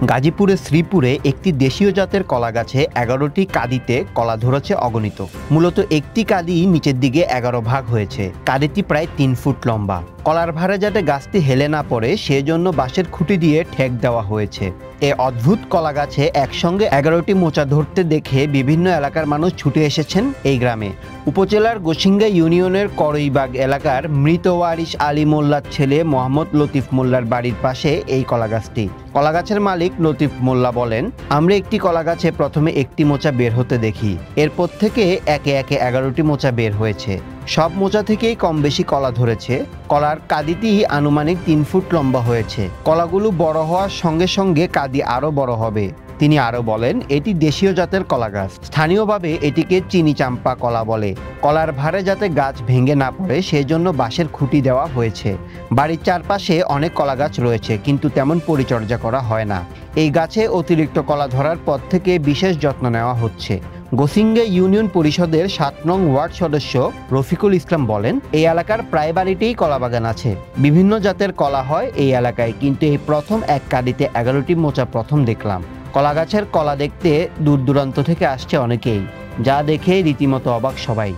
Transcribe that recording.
গাজীপুরের শ্রীপুরে একটি দেশীয় জাতের কলা গাছে ১১টি কাঁদিতে কলা ধরেছে অগণিত। মূলত একটি কাঁদি নিচের দিকে ১১ ভাগ হয়েছে। কাঁদিটি প্রায় ৩ ফুট লম্বা। কলার ভারে যাতে গাছটি হেলে না পড়ে সেজন্য বাঁশের খুঁটি দিয়ে ঠেক দেওয়া হয়েছে। এ অদ্ভুত কলা গাছে একসঙ্গে ১১টি মোচা ধরতে দেখে বিভিন্ন এলাকার মানুষ ছুটে এসেছেন এই গ্রামে। উপজেলার গোসিঙ্গা ইউনিয়নের করইবাগ এলাকার মৃত ওয়ারিশ আলী মোল্লার ছেলে মোহাম্মদ লতিফ মোল্লার বাড়ির পাশে এই কলা গাছটি। কলা গাছের মালিক লতিফ মোল্লা বলেন, আমরা একটি কলা গাছে প্রথমে একটি মোচা বের হতে দেখি, এরপর থেকে একে একে ১১টি মোচা বের হয়েছে। সব মোচা থেকেই কম বেশি কলা ধরেছে। কলার কাঁদিটি আনুমানিক ৩ ফুট লম্বা হয়েছে। কলাগুলো বড় হওয়ার সঙ্গে সঙ্গে কাঁদি আরও বড় হবে। তিনি আরও বলেন, এটি দেশীয় জাতের কলা গাছ। স্থানীয়ভাবে এটিকে চিনি চাম্পা কলা বলে। কলার ভারে যাতে গাছ ভেঙে না পড়ে সেজন্য বাঁশের খুঁটি দেওয়া হয়েছে। বাড়ির চারপাশে অনেক কলা গাছ রয়েছে, কিন্তু তেমন পরিচর্যা করা হয় না। এই গাছে অতিরিক্ত কলা ধরার পর থেকে বিশেষ যত্ন নেওয়া হচ্ছে। গোসিঙ্গা ইউনিয়ন পরিষদের ৭ নং ওয়ার্ড সদস্য রফিকুল ইসলাম বলেন, এই এলাকার প্রায় বাড়িতেই কলা বাগান আছে। বিভিন্ন জাতের কলা হয় এই এলাকায়, কিন্তু এই প্রথম এক কাঁদিতে ১১টি মোচা প্রথম দেখলাম। কলা গাছের কলা দেখতে দূর দূরান্ত থেকে আসছে অনেকেই, যা দেখে রীতিমতো অবাক সবাই।